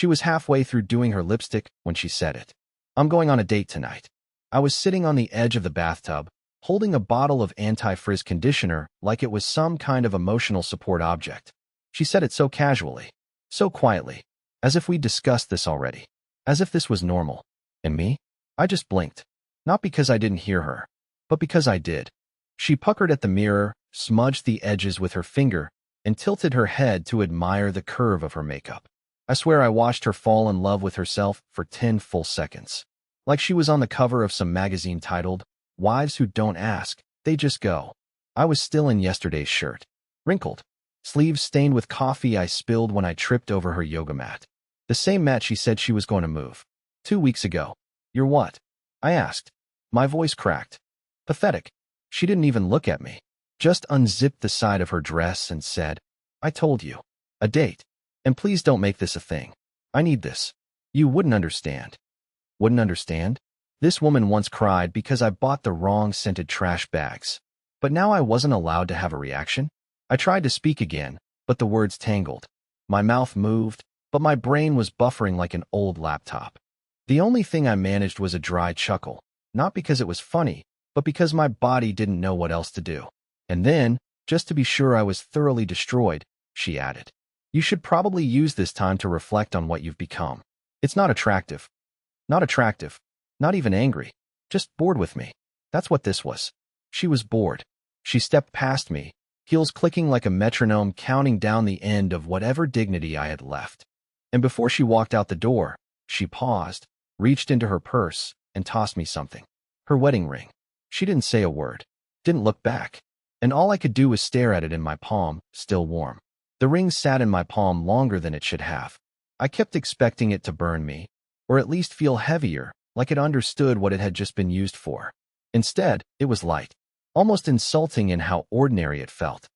She was halfway through doing her lipstick when she said it. I'm going on a date tonight. I was sitting on the edge of the bathtub, holding a bottle of anti-frizz conditioner like it was some kind of emotional support object. She said it so casually, so quietly, as if we'd discussed this already, as if this was normal. And me? I just blinked. Not because I didn't hear her, but because I did. She puckered at the mirror, smudged the edges with her finger, and tilted her head to admire the curve of her makeup. I swear I watched her fall in love with herself for 10 full seconds. Like she was on the cover of some magazine titled, Wives Who Don't Ask, They Just Go. I was still in yesterday's shirt. Wrinkled. Sleeves stained with coffee I spilled when I tripped over her yoga mat. The same mat she said she was going to move. 2 weeks ago. You're what? I asked. My voice cracked. Pathetic. She didn't even look at me. Just unzipped the side of her dress and said, I told you. A date. And please don't make this a thing. I need this. You wouldn't understand. Wouldn't understand? This woman once cried because I bought the wrong scented trash bags. But now I wasn't allowed to have a reaction? I tried to speak again, but the words tangled. My mouth moved, but my brain was buffering like an old laptop. The only thing I managed was a dry chuckle, not because it was funny, but because my body didn't know what else to do. And then, just to be sure I was thoroughly destroyed, she added, You should probably use this time to reflect on what you've become. It's not attractive. Not attractive. Not even angry. Just bored with me. That's what this was. She was bored. She stepped past me, heels clicking like a metronome counting down the end of whatever dignity I had left. And before she walked out the door, she paused, reached into her purse, and tossed me something. Her wedding ring. She didn't say a word. Didn't look back. And all I could do was stare at it in my palm, still warm. The ring sat in my palm longer than it should have. I kept expecting it to burn me, or at least feel heavier, like it understood what it had just been used for. Instead, it was light, almost insulting in how ordinary it felt.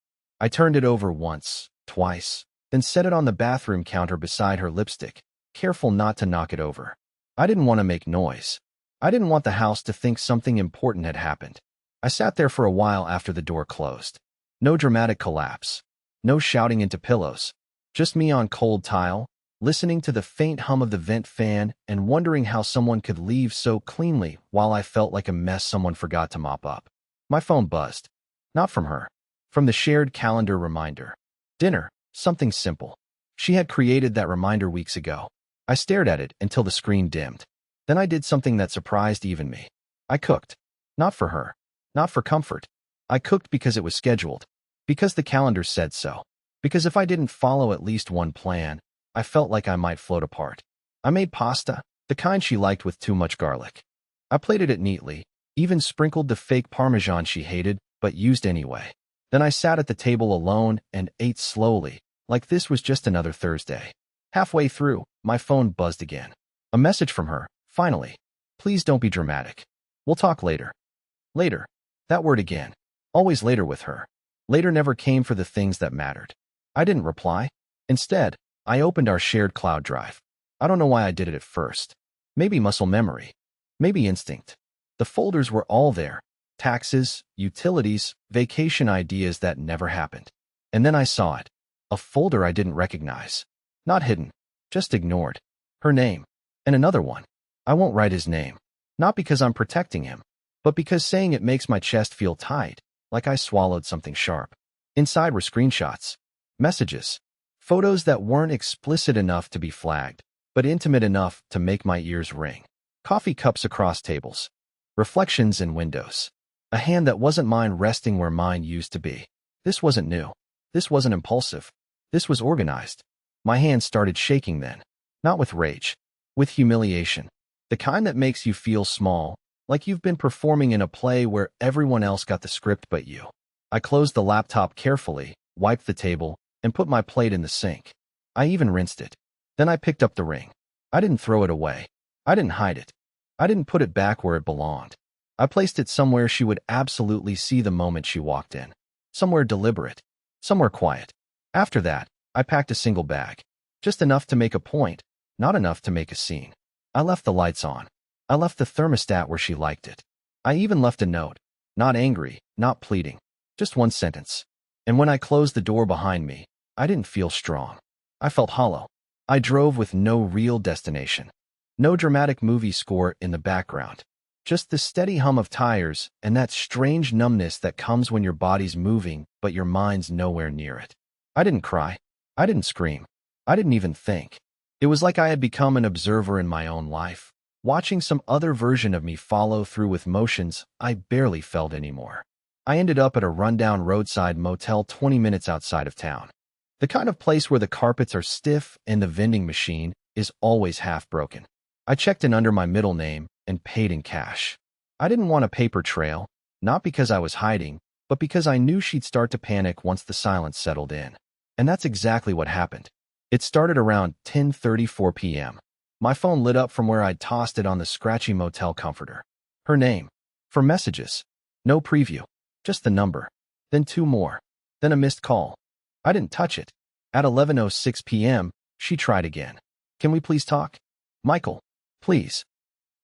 I turned it over once, twice, then set it on the bathroom counter beside her lipstick, careful not to knock it over. I didn't want to make noise. I didn't want the house to think something important had happened. I sat there for a while after the door closed. No dramatic collapse. No shouting into pillows. Just me on cold tile, listening to the faint hum of the vent fan and wondering how someone could leave so cleanly while I felt like a mess someone forgot to mop up. My phone buzzed. Not from her. From the shared calendar reminder. Dinner. Something simple. She had created that reminder weeks ago. I stared at it until the screen dimmed. Then I did something that surprised even me. I cooked. Not for her. Not for comfort. I cooked because it was scheduled. Because the calendar said so. Because if I didn't follow at least one plan, I felt like I might float apart. I made pasta, the kind she liked with too much garlic. I plated it neatly, even sprinkled the fake Parmesan she hated, but used anyway. Then I sat at the table alone and ate slowly, like this was just another Thursday. Halfway through, my phone buzzed again. A message from her, finally. Please don't be dramatic. We'll talk later. Later. That word again. Always later with her. Later never came for the things that mattered. I didn't reply. Instead, I opened our shared cloud drive. I don't know why I did it at first. Maybe muscle memory. Maybe instinct. The folders were all there. Taxes, utilities, vacation ideas that never happened. And then I saw it. A folder I didn't recognize. Not hidden. Just ignored. Her name. And another one. I won't write his name. Not because I'm protecting him, but because saying it makes my chest feel tight, like I swallowed something sharp. Inside were screenshots. Messages. Photos that weren't explicit enough to be flagged, but intimate enough to make my ears ring. Coffee cups across tables. Reflections in windows. A hand that wasn't mine resting where mine used to be. This wasn't new. This wasn't impulsive. This was organized. My hand started shaking then. Not with rage. With humiliation. The kind that makes you feel small, like you've been performing in a play where everyone else got the script but you. I closed the laptop carefully, wiped the table, and put my plate in the sink. I even rinsed it. Then I picked up the ring. I didn't throw it away. I didn't hide it. I didn't put it back where it belonged. I placed it somewhere she would absolutely see the moment she walked in. Somewhere deliberate. Somewhere quiet. After that, I packed a single bag. Just enough to make a point, not enough to make a scene. I left the lights on. I left the thermostat where she liked it. I even left a note. Not angry, not pleading. Just one sentence. And when I closed the door behind me, I didn't feel strong. I felt hollow. I drove with no real destination. No dramatic movie score in the background. Just the steady hum of tires and that strange numbness that comes when your body's moving but your mind's nowhere near it. I didn't cry. I didn't scream. I didn't even think. It was like I had become an observer in my own life, watching some other version of me follow through with motions I barely felt anymore. I ended up at a rundown roadside motel 20 minutes outside of town. The kind of place where the carpets are stiff and the vending machine is always half broken. I checked in under my middle name and paid in cash. I didn't want a paper trail, not because I was hiding, but because I knew she'd start to panic once the silence settled in. And that's exactly what happened. It started around 10:34 p.m. My phone lit up from where I'd tossed it on the scratchy motel comforter. Her name. For messages. No preview. Just the number. Then two more. Then a missed call. I didn't touch it. At 11:06 p.m., she tried again. Can we please talk? Michael. Please.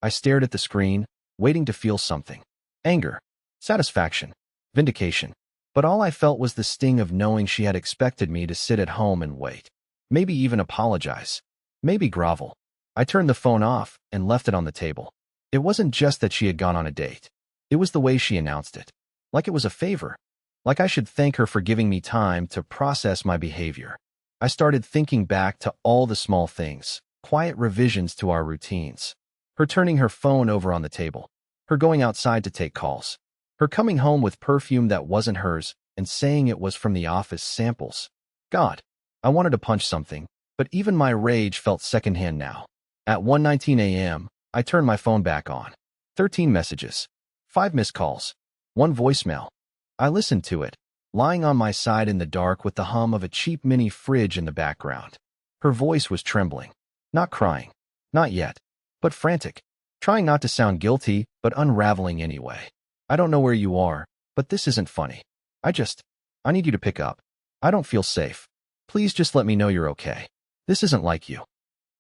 I stared at the screen, waiting to feel something. Anger. Satisfaction. Vindication. But all I felt was the sting of knowing she had expected me to sit at home and wait. Maybe even apologize. Maybe grovel. I turned the phone off and left it on the table. It wasn't just that she had gone on a date. It was the way she announced it. Like it was a favor. Like I should thank her for giving me time to process my behavior. I started thinking back to all the small things, quiet revisions to our routines. Her turning her phone over on the table. Her going outside to take calls. Her coming home with perfume that wasn't hers and saying it was from the office samples. God, I wanted to punch something, but even my rage felt secondhand now. At 1:19 a.m., I turned my phone back on. 13 messages. 5 missed calls. 1 voicemail. I listened to it, lying on my side in the dark with the hum of a cheap mini fridge in the background. Her voice was trembling. Not crying. Not yet. But frantic. Trying not to sound guilty, but unraveling anyway. I don't know where you are, but this isn't funny. I need you to pick up. I don't feel safe. Please just let me know you're okay. This isn't like you.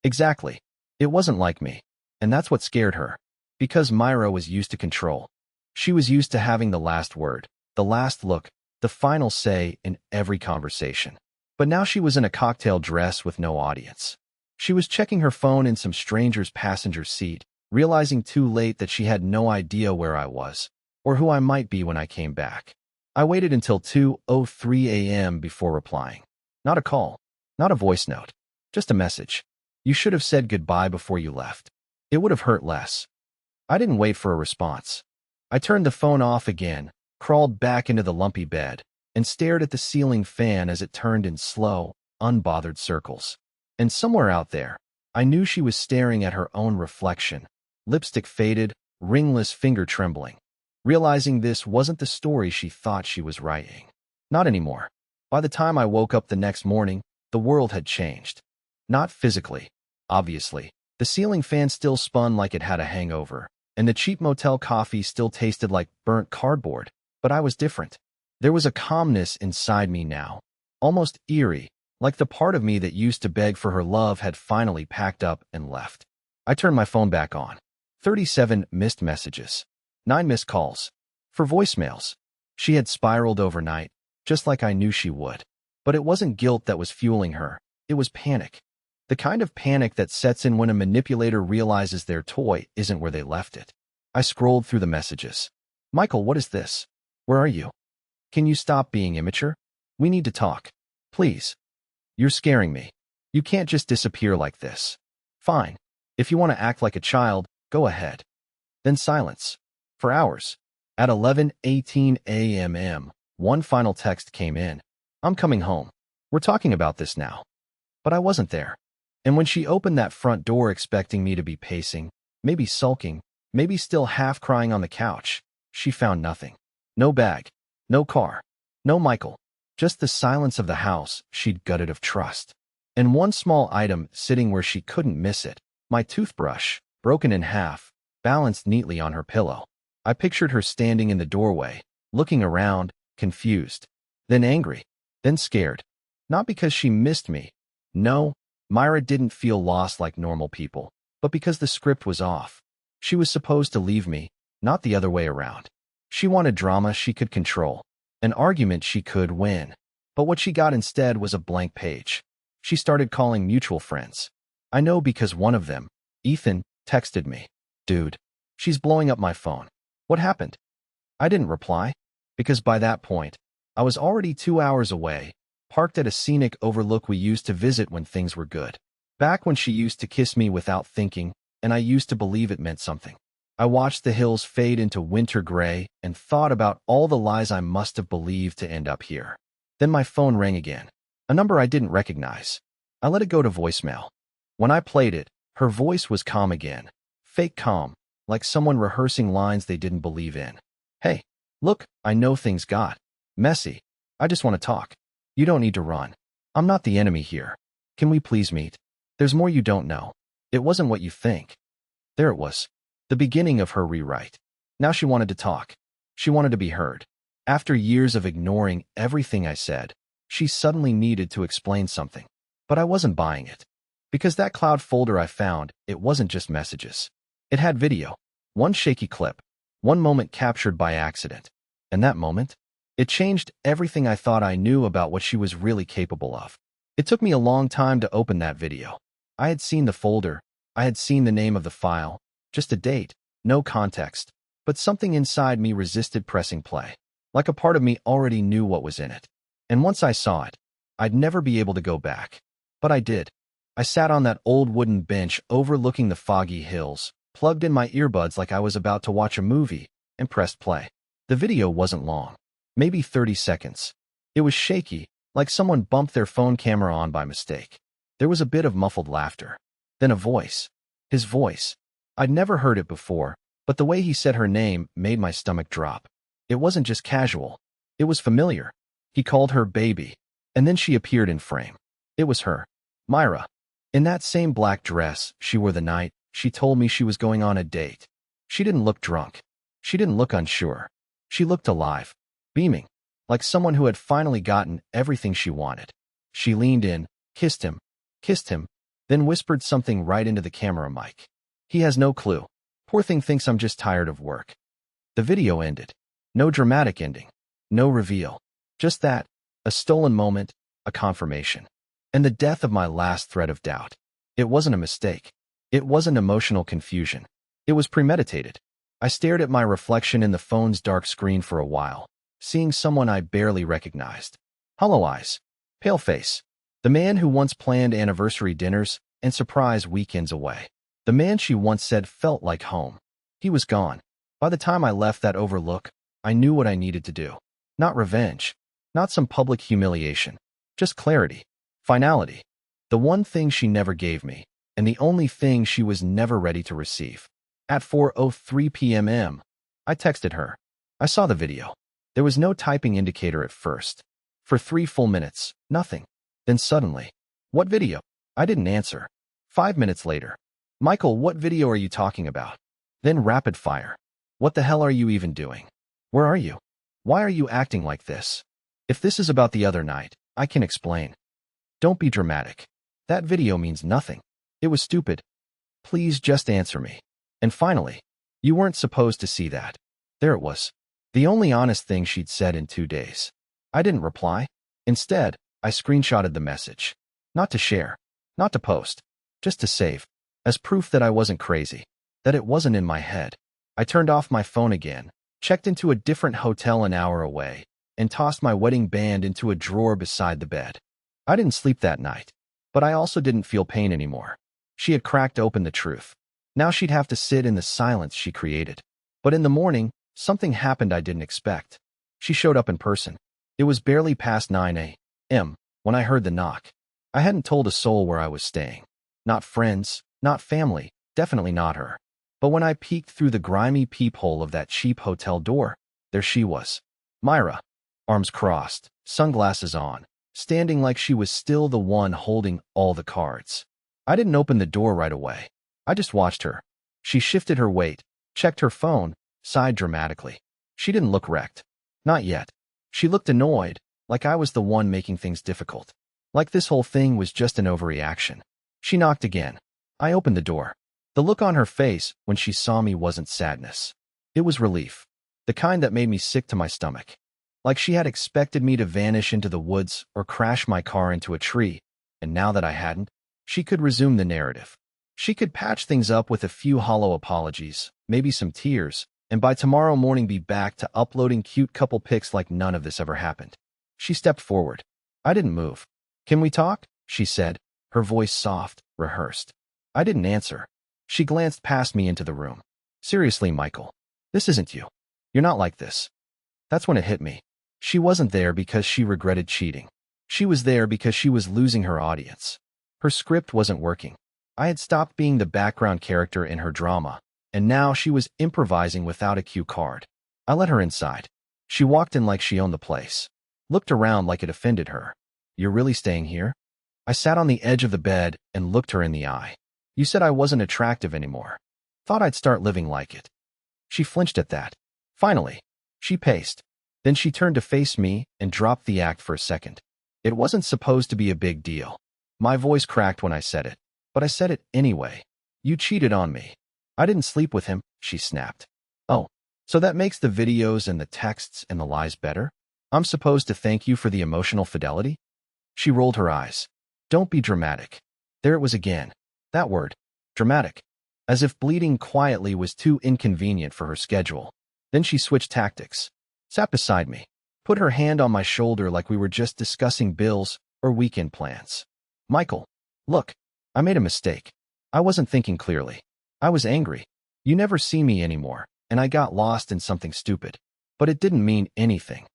Exactly. It wasn't like me. And that's what scared her. Because Myra was used to control. She was used to having the last word, the last look, the final say in every conversation. But now she was in a cocktail dress with no audience. She was checking her phone in some stranger's passenger seat, realizing too late that she had no idea where I was, or who I might be when I came back. I waited until 2:03 a.m. before replying. Not a call, not a voice note, just a message. You should have said goodbye before you left. It would have hurt less. I didn't wait for a response. I turned the phone off again, crawled back into the lumpy bed, and stared at the ceiling fan as it turned in slow, unbothered circles. And somewhere out there, I knew she was staring at her own reflection, lipstick faded, ringless finger trembling, realizing this wasn't the story she thought she was writing. Not anymore. By the time I woke up the next morning, the world had changed. Not physically, obviously. The ceiling fan still spun like it had a hangover, and the cheap motel coffee still tasted like burnt cardboard, but I was different. There was a calmness inside me now, almost eerie, like the part of me that used to beg for her love had finally packed up and left. I turned my phone back on. 37 missed messages. 9 missed calls. For voicemails. She had spiraled overnight, just like I knew she would. But it wasn't guilt that was fueling her. It was panic. The kind of panic that sets in when a manipulator realizes their toy isn't where they left it. I scrolled through the messages. Michael, what is this? Where are you? Can you stop being immature? We need to talk. Please. You're scaring me. You can't just disappear like this. Fine. If you want to act like a child, go ahead. Then silence. For hours. At 11:18 a.m., one final text came in. I'm coming home. We're talking about this now. But I wasn't there. And when she opened that front door expecting me to be pacing, maybe sulking, maybe still half crying on the couch, she found nothing. No bag. No car. No Michael. Just the silence of the house she'd gutted of trust. And one small item sitting where she couldn't miss it, my toothbrush, broken in half, balanced neatly on her pillow. I pictured her standing in the doorway, looking around, confused, then angry, then scared. Not because she missed me. No, Myra didn't feel lost like normal people, but because the script was off. She was supposed to leave me, not the other way around. She wanted drama she could control, an argument she could win. But what she got instead was a blank page. She started calling mutual friends. I know because one of them, Ethan, texted me. Dude, she's blowing up my phone. What happened? I didn't reply, because by that point, I was already 2 hours away, parked at a scenic overlook we used to visit when things were good. Back when she used to kiss me without thinking, and I used to believe it meant something. I watched the hills fade into winter gray and thought about all the lies I must have believed to end up here. Then my phone rang again, a number I didn't recognize. I let it go to voicemail. When I played it, her voice was calm again, fake calm, like someone rehearsing lines they didn't believe in. Hey, look, I know things got messy. I just want to talk. You don't need to run. I'm not the enemy here. Can we please meet? There's more you don't know. It wasn't what you think. There it was. The beginning of her rewrite. Now she wanted to talk. She wanted to be heard. After years of ignoring everything I said, she suddenly needed to explain something. But I wasn't buying it. Because that cloud folder I found, it wasn't just messages. It had video. One shaky clip. One moment captured by accident. And that moment, it changed everything I thought I knew about what she was really capable of. It took me a long time to open that video. I had seen the folder. I had seen the name of the file. Just a date, no context. But something inside me resisted pressing play. Like a part of me already knew what was in it. And once I saw it, I'd never be able to go back. But I did. I sat on that old wooden bench overlooking the foggy hills, plugged in my earbuds like I was about to watch a movie, and pressed play. The video wasn't long. Maybe 30 seconds. It was shaky, like someone bumped their phone camera on by mistake. There was a bit of muffled laughter. Then a voice. His voice. I'd never heard it before, but the way he said her name made my stomach drop. It wasn't just casual. It was familiar. He called her baby. And then she appeared in frame. It was her. Myra. In that same black dress she wore the night she told me she was going on a date. She didn't look drunk. She didn't look unsure. She looked alive. Beaming. Like someone who had finally gotten everything she wanted. She leaned in, kissed him, then whispered something right into the camera mic. He has no clue. Poor thing thinks I'm just tired of work. The video ended. No dramatic ending. No reveal. Just that. A stolen moment. A confirmation. And the death of my last thread of doubt. It wasn't a mistake. It wasn't emotional confusion. It was premeditated. I stared at my reflection in the phone's dark screen for a while, seeing someone I barely recognized. Hollow eyes. Pale face. The man who once planned anniversary dinners and surprise weekends away. The man she once said felt like home. He was gone. By the time I left that overlook, I knew what I needed to do. Not revenge. Not some public humiliation. Just clarity. Finality. The one thing she never gave me, and the only thing she was never ready to receive. At 4:03 p.m. I texted her. I saw the video. There was no typing indicator at first. For 3 full minutes, nothing. Then suddenly, what video? I didn't answer. 5 minutes later, Michael, what video are you talking about? Then rapid fire. What the hell are you even doing? Where are you? Why are you acting like this? If this is about the other night, I can explain. Don't be dramatic. That video means nothing. It was stupid. Please just answer me. And finally, you weren't supposed to see that. There it was. The only honest thing she'd said in 2 days. I didn't reply. Instead, I screenshotted the message. Not to share. Not to post. Just to save. As proof that I wasn't crazy. That it wasn't in my head. I turned off my phone again, checked into a different hotel an hour away, and tossed my wedding band into a drawer beside the bed. I didn't sleep that night. But I also didn't feel pain anymore. She had cracked open the truth. Now she'd have to sit in the silence she created. But in the morning, something happened I didn't expect. She showed up in person. It was barely past 9 a.m. when I heard the knock. I hadn't told a soul where I was staying. Not friends, not family, definitely not her. But when I peeked through the grimy peephole of that cheap hotel door, there she was. Myra. Arms crossed, sunglasses on, standing like she was still the one holding all the cards. I didn't open the door right away. I just watched her. She shifted her weight, checked her phone, sighed dramatically. She didn't look wrecked. Not yet. She looked annoyed, like I was the one making things difficult. Like this whole thing was just an overreaction. She knocked again. I opened the door. The look on her face when she saw me wasn't sadness. It was relief. The kind that made me sick to my stomach. Like she had expected me to vanish into the woods or crash my car into a tree. and now that I hadn't, she could resume the narrative. She could patch things up with a few hollow apologies, maybe some tears, and by tomorrow morning be back to uploading cute couple pics like none of this ever happened. She stepped forward. I didn't move. "Can we talk?" she said, her voice soft, rehearsed. I didn't answer. She glanced past me into the room. "Seriously, Michael, this isn't you. You're not like this." That's when it hit me. She wasn't there because she regretted cheating. She was there because she was losing her audience. Her script wasn't working. I had stopped being the background character in her drama, and now she was improvising without a cue card. I let her inside. She walked in like she owned the place. Looked around like it offended her. "You're really staying here?" I sat on the edge of the bed and looked her in the eye. "You said I wasn't attractive anymore. Thought I'd start living like it." She flinched at that. Finally, she paced. Then she turned to face me and dropped the act for a second. "It wasn't supposed to be a big deal." My voice cracked when I said it, but I said it anyway. "You cheated on me." "I didn't sleep with him," she snapped. "Oh, so that makes the videos and the texts and the lies better? I'm supposed to thank you for the emotional fidelity?" She rolled her eyes. "Don't be dramatic." There it was again. That word. Dramatic. As if bleeding quietly was too inconvenient for her schedule. Then she switched tactics. Sat beside me. Put her hand on my shoulder like we were just discussing bills or weekend plans. "Michael, look, I made a mistake. I wasn't thinking clearly. I was angry. You never see me anymore, and I got lost in something stupid. But it didn't mean anything."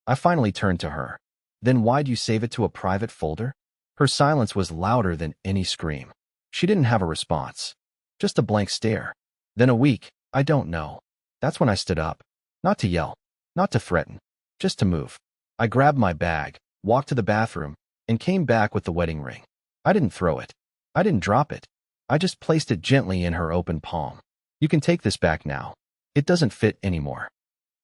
I finally turned to her. "Then why'd you save it to a private folder?" Her silence was louder than any scream. She didn't have a response. Just a blank stare. Then a week, I don't know. That's when I stood up. Not to yell. Not to threaten. Just to move. I grabbed my bag, walked to the bathroom, and came back with the wedding ring. I didn't throw it. I didn't drop it. I just placed it gently in her open palm. "You can take this back now. It doesn't fit anymore."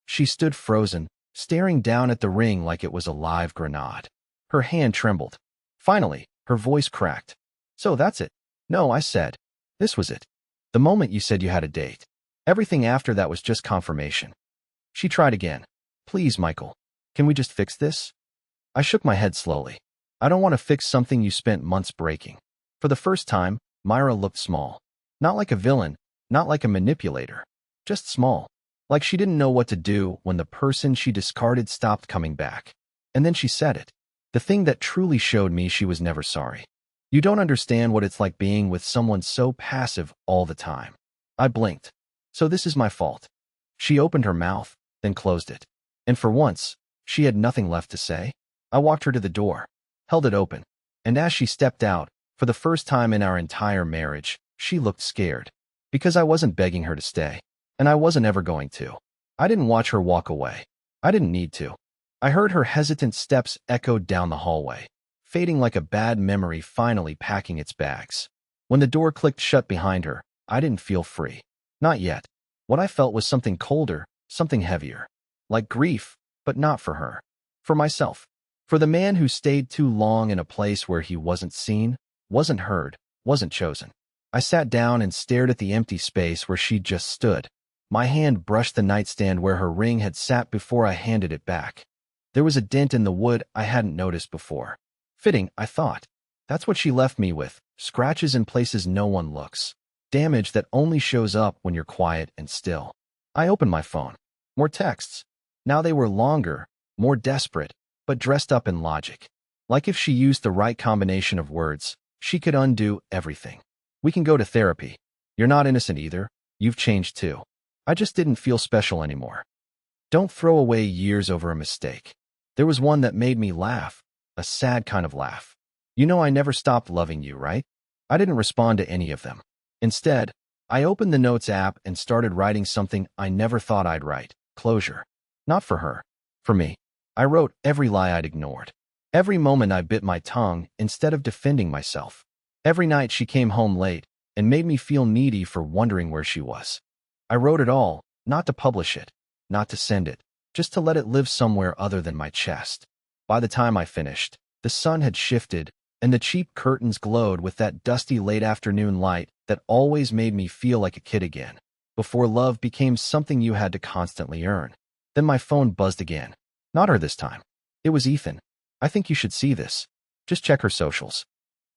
She stood frozen, staring down at the ring like it was a live grenade. Her hand trembled. Finally, her voice cracked. "So that's it." "No," I said. "This was it. The moment you said you had a date. Everything after that was just confirmation." She tried again. "Please, Michael, can we just fix this?" I shook my head slowly. "I don't want to fix something you spent months breaking." For the first time, Myra looked small. Not like a villain, not like a manipulator. Just small. Like she didn't know what to do when the person she discarded stopped coming back. And then she said it. The thing that truly showed me she was never sorry. "You don't understand what it's like being with someone so passive all the time." I blinked. "So this is my fault." She opened her mouth, then closed it. And for once, she had nothing left to say. I walked her to the door, held it open, and as she stepped out, for the first time in our entire marriage, she looked scared. Because I wasn't begging her to stay, and I wasn't ever going to. I didn't watch her walk away. I didn't need to. I heard her hesitant steps echoed down the hallway, fading like a bad memory finally packing its bags. When the door clicked shut behind her, I didn't feel free. Not yet. What I felt was something colder, something heavier. Like grief, but not for her. For myself. For the man who stayed too long in a place where he wasn't seen, wasn't heard, wasn't chosen. I sat down and stared at the empty space where she'd just stood. My hand brushed the nightstand where her ring had sat before I handed it back. There was a dent in the wood I hadn't noticed before. Fitting, I thought. That's what she left me with, scratches in places no one looks. Damage that only shows up when you're quiet and still. I opened my phone. More texts. Now they were longer, more desperate, but dressed up in logic. Like if she used the right combination of words, she could undo everything. "We can go to therapy. You're not innocent either. You've changed too. I just didn't feel special anymore. Don't throw away years over a mistake." There was one that made me laugh, a sad kind of laugh. "You know I never stopped loving you, right?" I didn't respond to any of them. Instead, I opened the Notes app and started writing something I never thought I'd write. Closure. Not for her. For me. I wrote every lie I'd ignored. Every moment I bit my tongue instead of defending myself. Every night she came home late and made me feel needy for wondering where she was. I wrote it all, not to publish it, not to send it, just to let it live somewhere other than my chest. By the time I finished, the sun had shifted, and the cheap curtains glowed with that dusty late afternoon light that always made me feel like a kid again, before love became something you had to constantly earn. Then my phone buzzed again. Not her this time. It was Ethan. "I think you should see this. Just check her socials."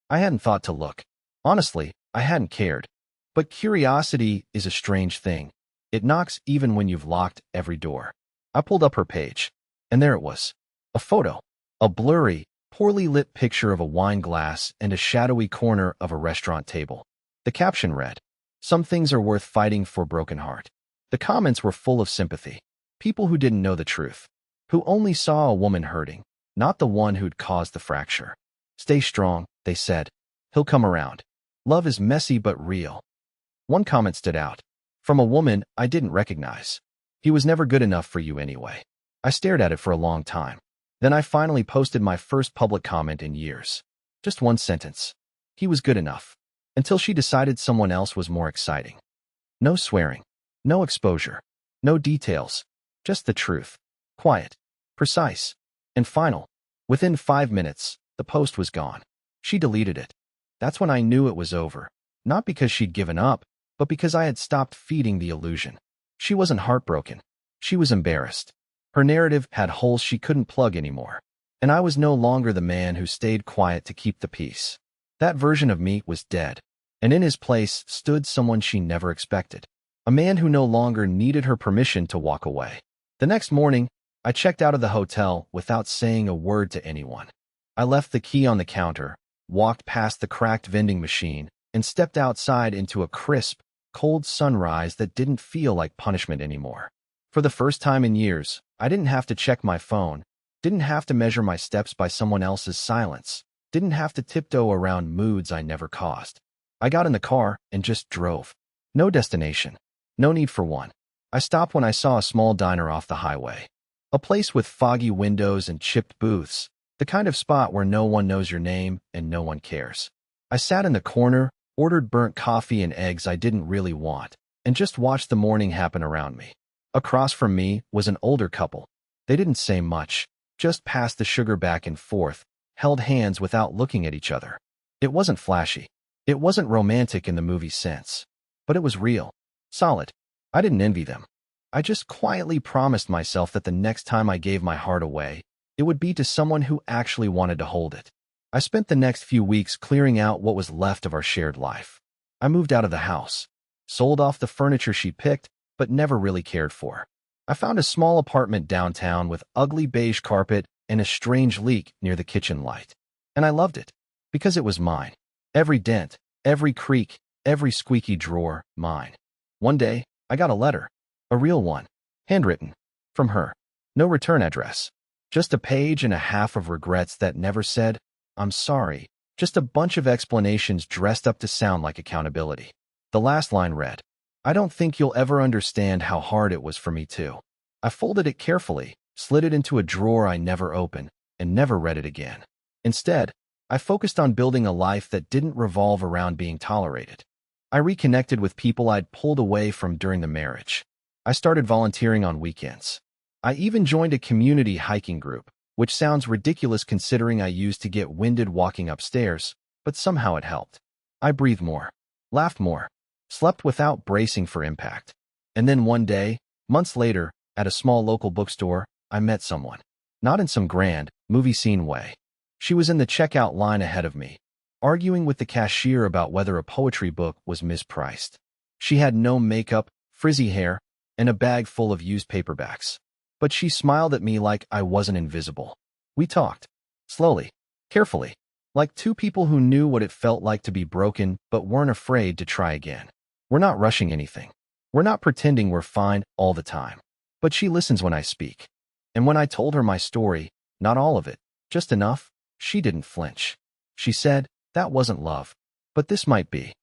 I hadn't thought to look. Honestly, I hadn't cared. But curiosity is a strange thing. It knocks even when you've locked every door. I pulled up her page, and there it was. A photo. A blurry, poorly lit picture of a wine glass and a shadowy corner of a restaurant table. The caption read, "Some things are worth fighting for, broken heart." The comments were full of sympathy. People who didn't know the truth. Who only saw a woman hurting, not the one who'd caused the fracture. "Stay strong," they said. "He'll come around. Love is messy but real." One comment stood out. From a woman I didn't recognize. "He was never good enough for you anyway." I stared at it for a long time. Then I finally posted my first public comment in years. Just one sentence. "He was good enough." Until she decided someone else was more exciting. No swearing. No exposure. No details. Just the truth. Quiet. Precise. And final. Within 5 minutes, the post was gone. She deleted it. That's when I knew it was over. Not because she'd given up, but because I had stopped feeding the illusion. She wasn't heartbroken. She was embarrassed. Her narrative had holes she couldn't plug anymore. And I was no longer the man who stayed quiet to keep the peace. That version of me was dead. And in his place stood someone she never expected. A man who no longer needed her permission to walk away. The next morning, I checked out of the hotel without saying a word to anyone. I left the key on the counter, walked past the cracked vending machine, and stepped outside into a crisp, cold sunrise that didn't feel like punishment anymore. For the first time in years, I didn't have to check my phone, didn't have to measure my steps by someone else's silence, didn't have to tiptoe around moods I never caused. I got in the car and just drove. No destination. No need for one. I stopped when I saw a small diner off the highway. A place with foggy windows and chipped booths, the kind of spot where no one knows your name and no one cares. I sat in the corner, ordered burnt coffee and eggs I didn't really want, and just watched the morning happen around me. Across from me was an older couple. They didn't say much, just passed the sugar back and forth, held hands without looking at each other. It wasn't flashy. It wasn't romantic in the movie sense. But it was real. Solid. I didn't envy them. I just quietly promised myself that the next time I gave my heart away, it would be to someone who actually wanted to hold it. I spent the next few weeks clearing out what was left of our shared life. I moved out of the house, sold off the furniture she picked, but never really cared for. I found a small apartment downtown with ugly beige carpet and a strange leak near the kitchen light. And I loved it, because it was mine. Every dent, every creak, every squeaky drawer, mine. One day, I got a letter. A real one. Handwritten. From her. No return address. Just a page and a half of regrets that never said, "I'm sorry." Just a bunch of explanations dressed up to sound like accountability. The last line read, "I don't think you'll ever understand how hard it was for me too." I folded it carefully, slid it into a drawer I never opened, and never read it again. Instead, I focused on building a life that didn't revolve around being tolerated. I reconnected with people I'd pulled away from during the marriage. I started volunteering on weekends. I even joined a community hiking group, which sounds ridiculous considering I used to get winded walking upstairs, but somehow it helped. I breathed more, laughed more, slept without bracing for impact. And then one day, months later, at a small local bookstore, I met someone. Not in some grand, movie scene way. She was in the checkout line ahead of me, arguing with the cashier about whether a poetry book was mispriced. She had no makeup, frizzy hair, and a bag full of used paperbacks. But she smiled at me like I wasn't invisible. We talked. Slowly. Carefully. Like two people who knew what it felt like to be broken but weren't afraid to try again. We're not rushing anything. We're not pretending we're fine all the time. But she listens when I speak. And when I told her my story, not all of it, just enough, she didn't flinch. She said, "That wasn't love. But this might be.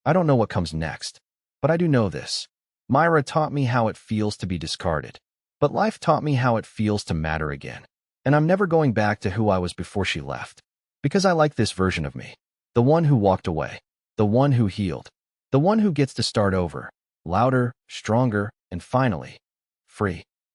I don't know what comes next. But I do know this. Myra taught me how it feels to be discarded. But life taught me how it feels to matter again. And I'm never going back to who I was before she left. Because I like this version of me. The one who walked away. The one who healed. The one who gets to start over. Louder, stronger, and finally, free."